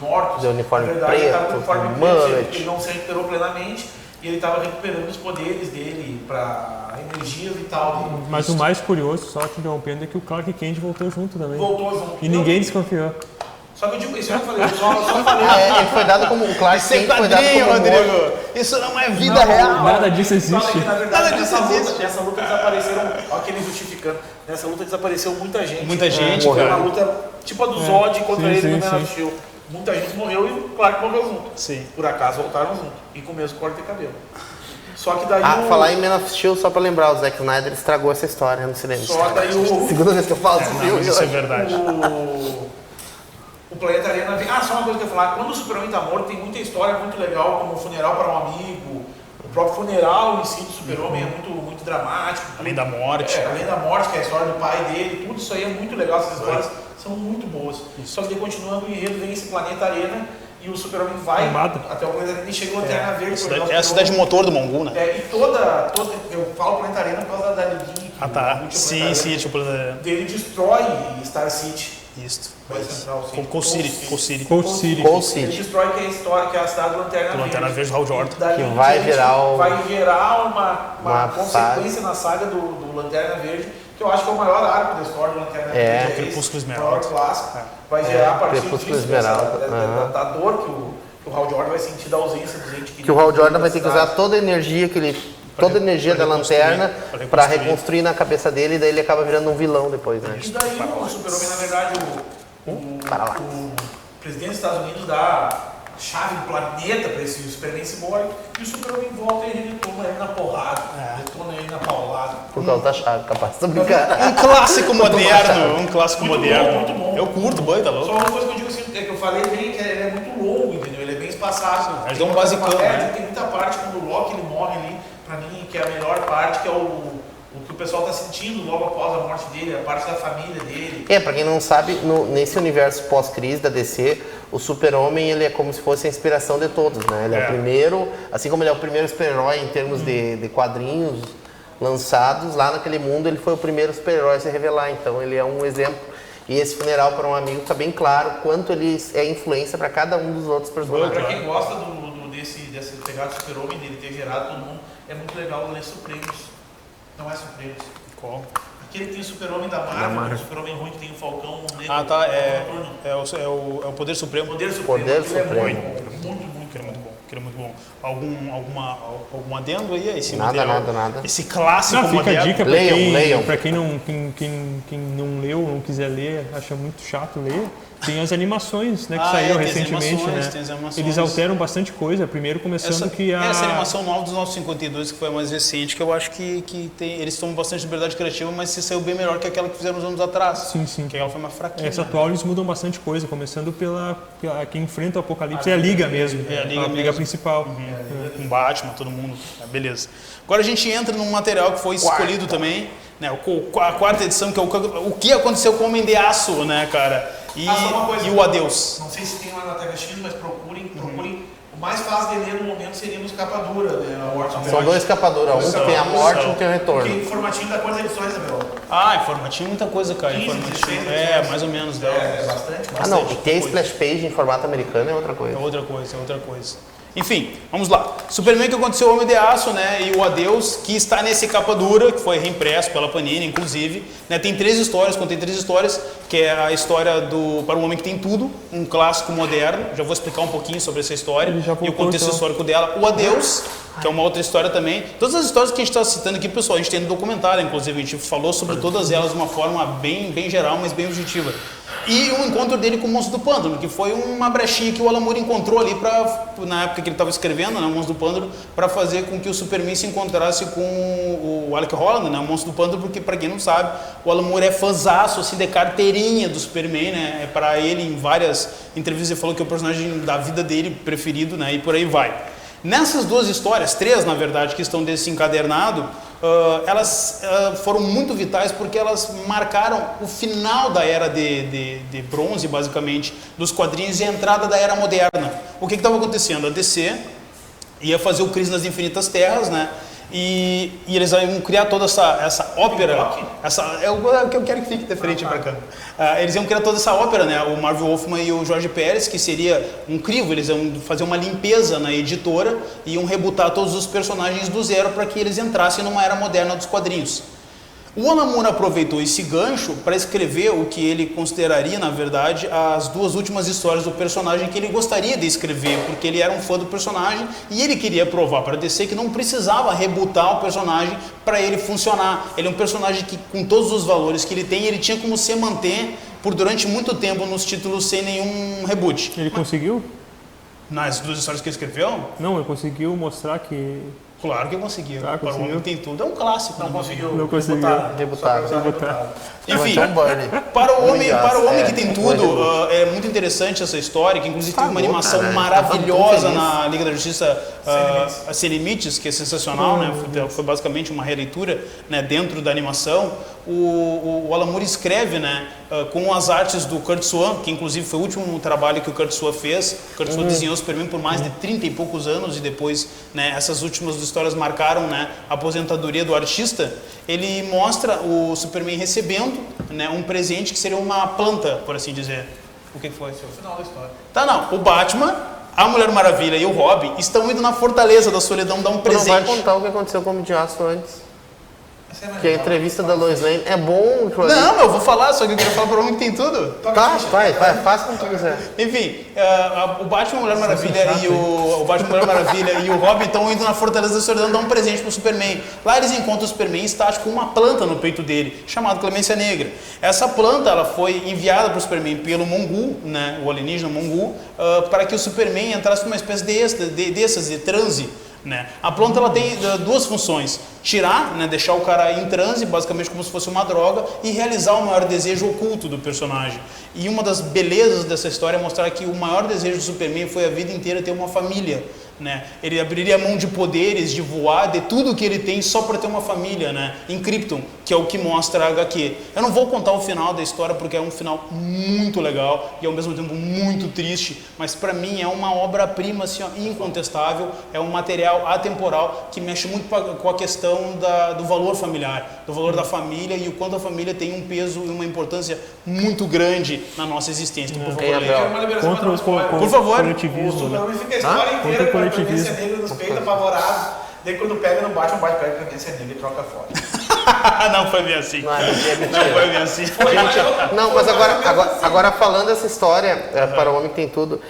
mortos. De uniforme na verdade, ele estava com o preto, uniforme mullet. preto, ele não se recuperou plenamente. E ele estava recuperando os poderes dele para energia vital dele. Mas o mais curioso, só te interrompendo, é que o Clark Kent voltou junto também. Voltou junto. E ninguém desconfiou. Só que eu digo, isso eu não falei, eu só falei. Ele foi dado como o Clark Isso é Kent foi dado quadrinho, como morto. Rodrigo. Isso não é vida real. Nada disso existe. Fala que, na verdade, Nada disso existe. nessa luta desapareceram, olha aquele justificando, nessa luta desapareceu muita gente. Muita gente, Foi cara. uma luta tipo a do Zod contra ele no Man of sim. Steel. Muita gente morreu e o Clark morreu junto. Sim. Por acaso voltaram junto. E com o mesmo corte de cabelo. Só que daí Falar em Man of Steel, só pra lembrar, o Zack Snyder estragou essa história no cinema. Só daí Segunda vez que eu falo desse Não, filme. mas isso é verdade. O Planeta Arena só uma coisa que eu ia falar. Quando o Super-Homem tá morto, tem muita história muito legal, como o funeral para um amigo, próprio funeral em si do Super-Homem é muito dramático. Além da morte. Além da morte, que é a história do pai dele, tudo isso aí é muito legal, essas histórias são muito boas. Só que continuando o enredo, vem esse planeta Arena e o Super-Homem vai até o planeta Arena e chega o Lanterna Verde. É a cidade motor do Mongu, né? E eu falo Planeta Arena por causa da liguinha. Ah, tá. Sim, tipo... Ele destrói Star City. Isso. Cold City. Ele destrói que é a cidade do Lanterna Verde. Lanterna Verde do Hal Jordan. Que vai gerar uma consequência na saga do Lanterna Verde, que eu acho que é o maior arco da história do Lanterna Verde. O Crepúsculo Esmeralda. O maior clássico. Vai gerar a partir disso, da dor que o Hal Jordan vai sentir da ausência do gente que o Hal Jordan vai ter que usar toda a energia toda a energia da lanterna para reconstruir na cabeça dele, e daí ele acaba virando um vilão depois, né? E daí o Super-Homem, na verdade, o presidente dos Estados Unidos dá a chave do planeta para esse Superman Cyborg, e o Super-Homem volta e ele retoma ele na porrada, retoma ele na paulada. Por causa da chave, capaz de brincar. Um clássico moderno, Muito bom. Eu curto, tá louco. Só uma coisa que eu digo assim, é que eu falei bem, que ele é muito longo, entendeu? Ele é bem espaçado. Mas é um basicão, né? Tem muita parte quando o Loki ele morre ali, pra mim, que é a melhor parte, que é o que o pessoal tá sentindo logo após a morte dele, a parte da família dele. Pra quem não sabe, nesse universo pós-crise da DC, o Super-Homem ele é como se fosse a inspiração de todos, né? Ele é o primeiro, assim como ele é o primeiro super-herói em termos de quadrinhos lançados, lá naquele mundo ele foi o primeiro super-herói a se revelar, então ele é um exemplo. E esse funeral para um amigo tá bem claro quanto ele é influência para cada um dos outros personagens. Pra quem gosta dessa pegada do Super-Homem, dele ter gerado todo mundo, é muito legal ler Supremos. Não é Supremos. Qual? Aquele que tem o Super-Homem da Marvel, o Super-Homem ruim que tem o Falcão Negro. Ah, tá. É o Poder Supremo. Poder Supremo. Muito bom. Algum adendo aí a esse Nada. Esse clássico fica moderno. a dica leiam. Pra quem não leu, não quiser ler, acha muito chato ler. Tem as animações, né, que saíram recentemente, né? Eles alteram bastante coisa. Primeiro começando essa animação nova dos 952, que foi a mais recente, que eu acho que eles tomam bastante liberdade criativa, mas se saiu bem melhor que aquela que fizeram uns anos atrás. Sim. Que ela foi mais fraquinha. Essa atual eles mudam bastante coisa, começando pela quem enfrenta o Apocalipse, é a Liga mesmo. É a Liga Liga principal. Com Batman, todo mundo. Beleza. Agora a gente entra num material que foi escolhido também, né? A quarta edição, que é o que aconteceu com o Homem de Aço, né, cara? E o Adeus. Não sei se tem lá na THX, mas procurem. O mais fácil de ler no momento seria no escapadura, né? São dois escapaduras, um que tem a morte e um que tem o retorno. Porque formatinho dá quantas edições, Isabel? Formatinho muita coisa, cara. 15, Informatinho, 16, mais ou menos. Bastante. E ter splash page em formato americano é outra coisa. É outra coisa. Enfim, vamos lá. Superman que aconteceu, o Homem de Aço, né? E o Adeus, que está nesse capa dura, que foi reimpresso pela Panini, inclusive. Né? Tem 3 histórias, contém 3 histórias, que é a história Para um Homem que Tem Tudo, um clássico moderno. Já vou explicar um pouquinho sobre essa história e o contexto histórico dela. O Adeus, que é uma outra história também. Todas as histórias que a gente está citando aqui, pessoal, a gente tem no documentário, inclusive. A gente falou sobre todas elas de uma forma bem geral, mas bem objetiva. E o encontro dele com o Monstro do Pântano, que foi uma brechinha que o Alan Moore encontrou ali na época que ele estava escrevendo, né, o Monstro do Pântano, para fazer com que o Superman se encontrasse com o Alec Holland, né, o Monstro do Pântano, porque, para quem não sabe, o Alan Moore é fãzaço, assim, de carteirinha do Superman, né, para ele, em várias entrevistas, ele falou que é o personagem da vida dele preferido, né, e por aí vai. Nessas 2 histórias, 3 na verdade, que estão desse encadernado, elas foram muito vitais porque elas marcaram o final da era de bronze, basicamente, dos quadrinhos e a entrada da era moderna. O que estava acontecendo? A DC ia fazer o Crise nas Infinitas Terras, né? E eles iam criar toda essa ópera. É o que eu quero que fique de frente para cá. Eles iam criar toda essa ópera, né? O Marvel Wolfman e o Jorge Pérez, que seria um crivo. Eles iam fazer uma limpeza na editora e iam rebutar todos os personagens do zero para que eles entrassem numa era moderna dos quadrinhos. O Alan Moore aproveitou esse gancho para escrever o que ele consideraria, na verdade, as 2 últimas histórias do personagem que ele gostaria de escrever, porque ele era um fã do personagem e ele queria provar para DC que não precisava rebutar o personagem para ele funcionar. Ele é um personagem que, com todos os valores que ele tem, ele tinha como se manter por durante muito tempo nos títulos sem nenhum reboot. Ele conseguiu? Nas 2 histórias que ele escreveu? Não, ele conseguiu mostrar que Claro que conseguiu. Ah, Para o conseguiu. Homem que Tem Tudo é um clássico. Não né? conseguiu. Não conseguiu. Debutar. Enfim, John Burney. para o Homem É, que Tem depois Tudo, do- é muito interessante essa história, que inclusive teve uma louco, animação cara. maravilhosa Tava tão na Liga da Justiça Sem Limites, que é sensacional, né? Foi basicamente uma releitura, né, dentro da animação. O Alan Moore escreve, né, com as artes do Curt Swan, que inclusive foi o último trabalho que o Curt Swan fez. O Curt Swan desenhou o Superman por mais de 30 e poucos anos, e depois, né, essas últimas histórias marcaram, né, a aposentadoria do artista. Ele mostra o Superman recebendo, né, um presente que seria uma planta, por assim dizer. O que foi? Esse é o final da história. Tá, não. O Batman, a Mulher Maravilha e o Robin estão indo na Fortaleza da Solidão dar um Tu não vai presente. contar o que aconteceu com o Homem de Aço antes. Essa é a Que a entrevista da Lois Lane é bom, aquilo ali. Não, eu vou falar, só que eu quero falar para o Homem que Tem Tudo. Tá, vai, faz como tu quiser. Enfim, o Batman, a Mulher Maravilha e o Batman, a Mulher Maravilha e o Robin estão indo na Fortaleza da Solidão dar um presente pro Superman. Lá eles encontram o Superman estático com uma planta no peito dele, chamada Clemência Negra. Essa planta, ela foi enviada pro Superman pelo Mongul, né, o alienígena Mongul, para que o Superman entrasse numa espécie de transe. Né? A planta ela tem duas funções: tirar, né, deixar o cara em transe, basicamente como se fosse uma droga, e realizar o maior desejo oculto do personagem. E uma das belezas dessa história é mostrar que o maior desejo do Superman foi a vida inteira ter uma família. Né? Ele abriria mão de poderes, de voar, de tudo que ele tem só para ter uma família, né? Em Krypton, que é o que mostra a HQ. Eu não vou contar o final da história porque é um final muito legal e ao mesmo tempo muito triste, mas para mim é uma obra-prima assim, ó, incontestável, é um material atemporal que mexe muito com a questão do valor familiar, do valor da família e o quanto a família tem um peso e uma importância muito grande na nossa existência. Então, por favor, leia. Quero uma liberação Contra pra o não spoiler. Por favor. O coletivismo, né? Superman fica a história inteira Contra o com a coletivismo. Clemência Negra nos peitos, apavorado. Daí quando pega no Batman, pega a Clemência Negra e troca fora. Não foi bem assim. Não, é mentira. Não foi bem assim. Não, mas agora falando essa história, para o Homem que Tem Tudo,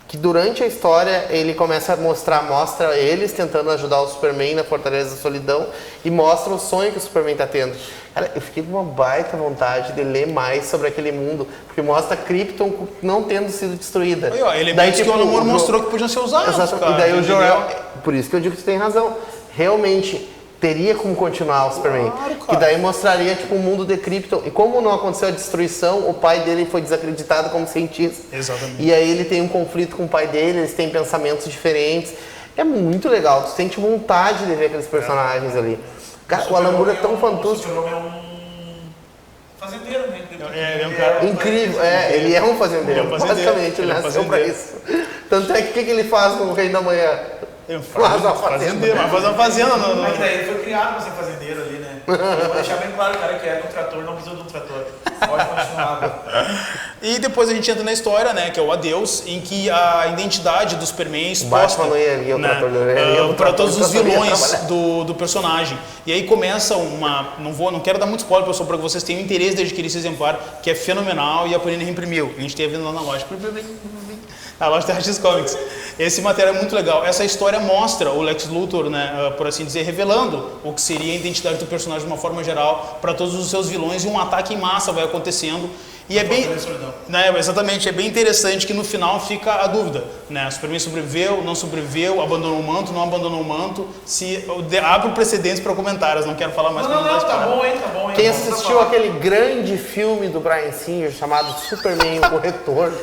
que durante a história ele começa a mostra eles tentando ajudar o Superman na Fortaleza da Solidão e mostra o sonho que o Superman está tendo. Cara, eu fiquei com uma baita vontade de ler mais sobre aquele mundo, porque mostra Krypton não tendo sido destruída. Aí, ó, elementos que o Alan Moore mostrou que podiam ser usados. Exato. Cara, E daí o entendeu? Jor-El, por isso que eu digo que tu tem razão, realmente teria como continuar o Superman. Claro, cara. Que daí mostraria tipo o mundo de Krypton. E como não aconteceu a destruição, o pai dele foi desacreditado como cientista. Exatamente. E aí ele tem um conflito com o pai dele, eles têm pensamentos diferentes. É muito legal, tu sente vontade de ver aqueles personagens ali. Cara, o Alan Moore é tão O fantástico. Superman é um fazendeiro, né? É um cara Incrível, ele é um fazendeiro, Ele é um fazendeiro, basicamente, ele ele é um nasceu pra fazendeiro. isso. Tanto é que o que ele faz com o Rei da Manhã? Faz uma fazenda. Vai fazer uma fazenda. Mas daí ele foi criado pra ser fazendeiro ali, né? Eu vou deixar bem claro, o cara que é um trator não precisa de um trator. Pode continuar. E depois a gente entra na história, né, que é o Adeus, em que a identidade do Superman é exposta, Batman não ia ali, o trator não ia ali, o para trator todos os não ia vilões trabalhar. do personagem. E aí começa uma... Não quero dar muito spoiler, pessoal, para que vocês tenham interesse de adquirir esse exemplar, que é fenomenal e a Panini reimprimiu. A gente tem a venda lá na loja. A loja Terra X Comics. Esse material é muito legal. Essa história mostra o Lex Luthor, né, por assim dizer, revelando o que seria a identidade do personagem de uma forma geral para todos os seus vilões, e um ataque em massa vai acontecendo. E é bem, né, exatamente, é bem interessante que no final fica a dúvida, né? O Superman sobreviveu, não sobreviveu, abandonou o manto, não abandonou o manto. Abro precedentes para comentários, não quero falar mais. Não, tá bom, hein, tá bom, hein. Quem assistiu aquele grande filme do Bryan Singer chamado Superman o Retorno,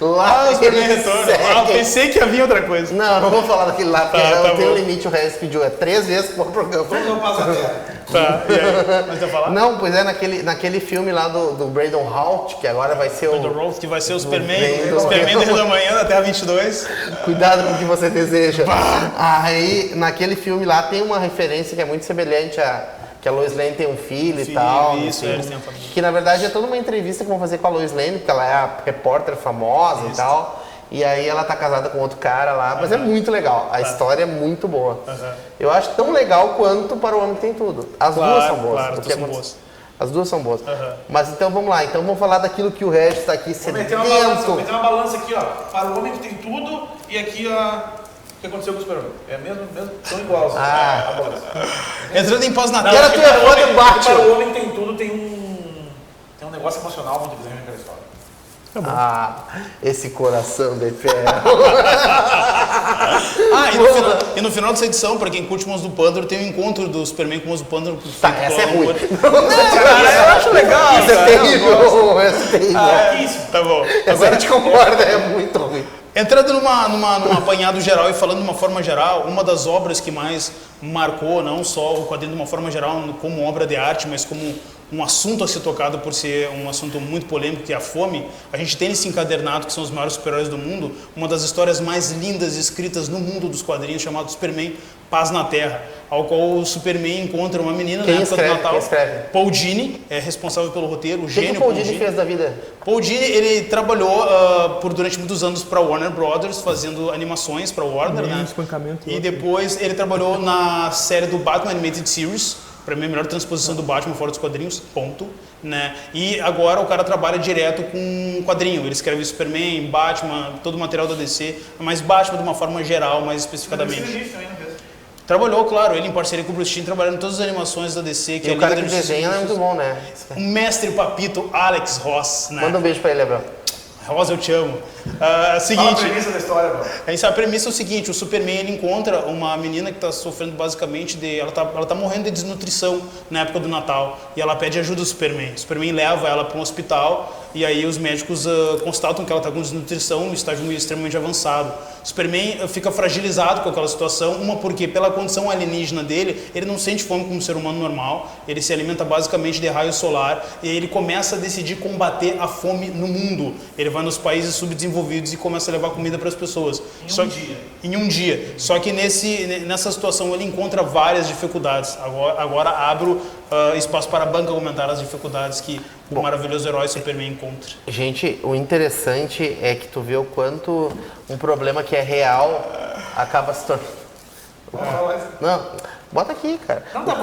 lá o Superman ele retorna. segue- Pensei que havia outra coisa. Não vou falar daquele lá, porque Tá eu tenho bom. um limite, o resto pediu 3 vezes por programa. Não passa a terra. Tá, e aí? Mas vai falar? Não, pois é, naquele filme lá do Brandon Hout, que agora vai ser Do o... Roth, que vai ser o Superman do desde da manhã da Terra 22. Cuidado com o que você deseja. Aí, naquele filme lá tem uma referência que é muito semelhante a que a Lois Lane tem um filho e Filho, tal. isso, enfim. eles têm uma família. Que na verdade é toda uma entrevista que vão fazer com a Lois Lane, porque ela é a repórter famosa e tal. E aí ela tá casada com outro cara lá, mas é muito legal. A história é muito boa. Eu acho tão legal quanto Para o Homem que Tem Tudo. As duas são boas. Claro, O as que duas são acontece- boas. As duas são boas. Mas então vamos lá. Então vamos falar daquilo que o Regis está aqui Vou meter uma sedento. balança aqui, ó. Para o Homem que Tem Tudo e aqui, ó, o que aconteceu com o Superman. É mesmo, tão igual. Ah. A balança. Entrando em paz na Era Terra. tu é fã do Para Batman. o Homem que Tem Tudo tem um negócio emocional muito grande naquela história. Esse coração de ferro. E no final dessa edição, pra quem curte o Monstro do Pântano, tem um encontro do Superman com o Monstro do Pântano. Tá, essa é ruim. Eu acho legal. Isso é terrível. Essa é terrível. Tá bom. Essa a gente concorda, é muito ruim. Entrando num apanhado geral e falando de uma forma geral, uma das obras que mais marcou, não só o quadrinho de uma forma geral como obra de arte, mas como um assunto a ser tocado por ser um assunto muito polêmico, que é a fome. A gente tem nesse encadernado, que são os maiores super-heróis do mundo, uma das histórias mais lindas escritas no mundo dos quadrinhos, chamado Superman Paz na Terra, ao qual o Superman encontra uma menina na época do Natal. Quem escreve? Paul Dini é responsável pelo roteiro, o gênio que o Paul Dini fez da vida? Paul Dini, ele trabalhou durante muitos anos para Warner Brothers, fazendo animações para Warner, né? E depois ele trabalhou na série do Batman Animated Series, para mim a melhor transposição do Batman fora dos quadrinhos, ponto, né? E agora o cara trabalha direto com quadrinho, ele escreve Superman, Batman, todo o material da DC, mas Batman de uma forma geral, mais especificadamente. Trabalhou, claro, ele em parceria com o Bruce Timm, trabalhando em todas as animações da DC. E o cara que desenha é muito bom, né? O mestre papito Alex Ross, né? Manda um beijo pra ele, Abel. Rosa, eu te amo. Seguinte, Fala a premissa da história, mano. A premissa é o seguinte, o Superman ele encontra uma menina que está sofrendo basicamente ela tá morrendo de desnutrição na época do Natal e ela pede ajuda do Superman. O Superman leva ela para um hospital e aí os médicos constatam que ela está com desnutrição no estágio extremamente avançado. O Superman fica fragilizado com aquela situação, uma porque pela condição alienígena dele, ele não sente fome como um ser humano normal, ele se alimenta basicamente de raio solar e aí ele começa a decidir combater a fome no mundo. Ele vai nos países subdesenvolvidos e começa a levar comida para as pessoas. Em um dia. Só que nessa situação ele encontra várias dificuldades. Agora abro espaço para a banca comentar as dificuldades que o maravilhoso herói Superman encontra. Gente, o interessante é que tu vê o quanto um problema que é real acaba se tornando... Não, bota aqui, cara. Não vai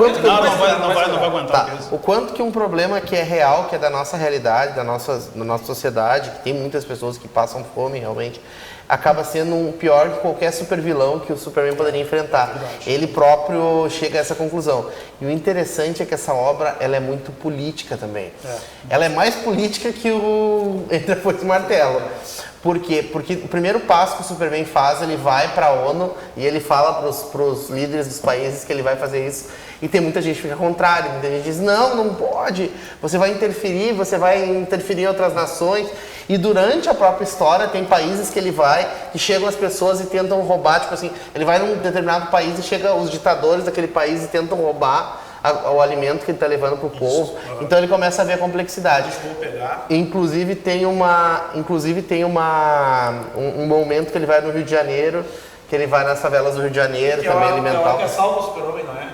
aguentar. Tá. O quanto que um problema que é real, que é da nossa realidade, da nossa sociedade, que tem muitas pessoas que passam fome realmente, acaba sendo um pior que qualquer super vilão que o Superman poderia enfrentar. Ele próprio chega a essa conclusão. E o interessante é que essa obra ela é muito política também. Ela é mais política que o Entra Foice e Martelo. Por quê? Porque o primeiro passo que o Superman faz, ele vai para a ONU e ele fala para os líderes dos países que ele vai fazer isso. E tem muita gente que fica contrário, muita gente diz, não pode, você vai interferir em outras nações. E durante a própria história tem países que ele vai, que chegam as pessoas e tentam roubar, tipo assim, ele vai num determinado país e chega os ditadores daquele país e tentam roubar o alimento que ele está levando para o povo. Então ele começa a ver a complexidade. Inclusive tem um momento que ele vai no Rio de Janeiro, que ele vai nas favelas do Rio de Janeiro que também alimentar. Que é salvo o Super-Homem, não é?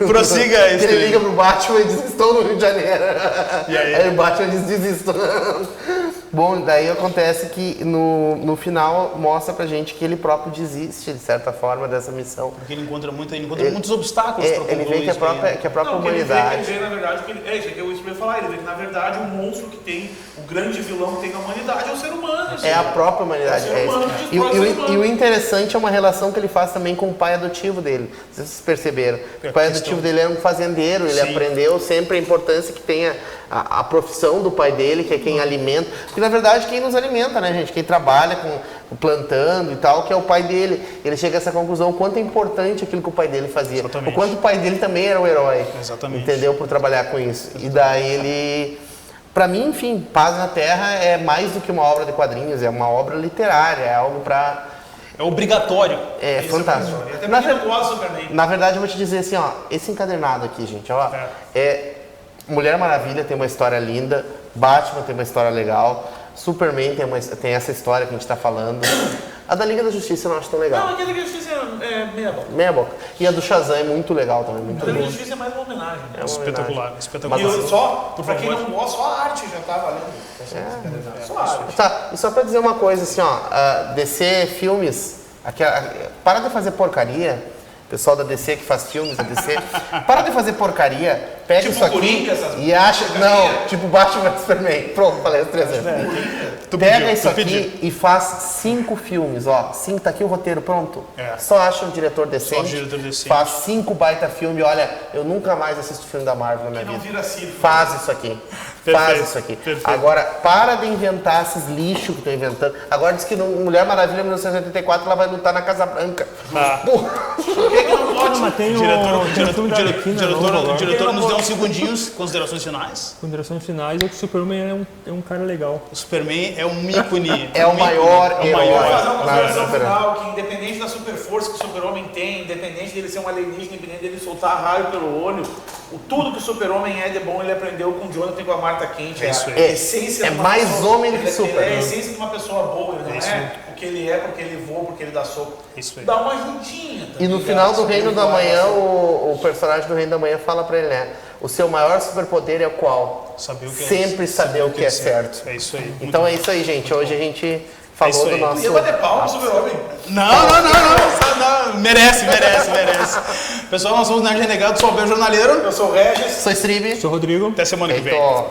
Prossiga isso. Ele liga pro Batman e diz, estou no Rio de Janeiro. E aí? Aí o Batman diz, desisto. Bom, daí acontece que no final mostra pra gente que ele próprio desiste, de certa forma, dessa missão. Porque ele encontra muitos obstáculos para ele vê que a própria humanidade... Ele vê, na verdade, isso que eu ia falar, ele vê que, na verdade, o monstro que tem, o grande vilão que tem na humanidade é o ser humano. É a própria humanidade. E o interessante é uma relação que ele faz também com o pai adotivo dele. Vocês perceberam? O pai adotivo dele era um fazendeiro, ele aprendeu sempre a importância que tem a profissão do pai dele, que é quem alimenta. Porque, na verdade, quem nos alimenta, né, gente? Quem trabalha plantando e tal, que é o pai dele. Ele chega a essa conclusão, o quanto é importante aquilo que o pai dele fazia. Exatamente. O quanto o pai dele também era um herói. Exatamente. Entendeu? Por trabalhar com isso. E daí ele... Pra mim, enfim, Paz na Terra é mais do que uma obra de quadrinhos, é uma obra literária, é algo pra... É obrigatório. É fantástico. Até porque eu gosto do Superman. Na verdade, eu vou te dizer assim, ó, esse encadernado aqui, gente, ó, Mulher Maravilha tem uma história linda, Batman tem uma história legal, Superman tem essa história que a gente tá falando. A da Liga da Justiça eu não acho tão legal. Não, a da Liga da Justiça é meia boca. Meia boca. E a do Shazam é muito legal também, muito A da Liga da boa. Justiça é mais uma homenagem. Né? É uma Espetacular, homenagem. espetacular. E eu só, Por pra quem favor. não gosta, só a arte já tá valendo. Só a arte. Tá, e só pra dizer uma coisa assim, ó, DC Filmes, para de fazer porcaria, pessoal da DC que faz filmes, da DC, para de fazer porcaria, pega Tipo isso aqui Coringa, essas e acha, porcaria. não, tipo Batman vs Superman, pronto, falei as 3 vezes. Pega isso aqui e faz 5 filmes, ó, 5, tá aqui o roteiro pronto, só acha um diretor decente, faz 5 baita filme, olha, eu nunca mais assisto filme da Marvel na minha não vida, vira circo. faz isso aqui. Faz isso aqui. Perfeito. Agora, para de inventar esses lixos que estão inventando. Agora diz que no Mulher Maravilha 1984 ela vai lutar na Casa Branca. Porra. Por que não pode? Mas tem O diretor nos deu uns segundinhos, considerações finais. Considerações finais é que o Super-Homem é um cara legal. O Superman é um ícone. É o maior herói. Vou fazer uma consideração Super-Homem. final que independente da super força que o super-homem tem, independente dele ser um alienígena, independente dele soltar raio pelo olho, tudo que o super-homem é de bom ele aprendeu com o Jonathan e com a Marta Kent. É isso aí. a essência É de uma mais pessoa- homem do que ele- super. Ele é a essência de uma pessoa boa, ele não isso é aí. o que ele é, porque ele voa, porque ele dá soco. Isso aí. Dá uma ajudinha também. E no final do Reino da Manhã, o personagem do Reino da Manhã fala pra ele, né? O seu maior superpoder é o qual? Saber o que é Sempre saber o que é certo. É isso aí. Então é isso aí, gente. Hoje a gente falou isso do aí. nosso... Ia bater palma pro super-homem. Não. Merece. Pessoal, nós somos Nerd Renegado, sou o Abel Jornaleiro. Eu sou o Regis. Sou Stribe. Sou o Rodrigo. Até semana que vem. Então,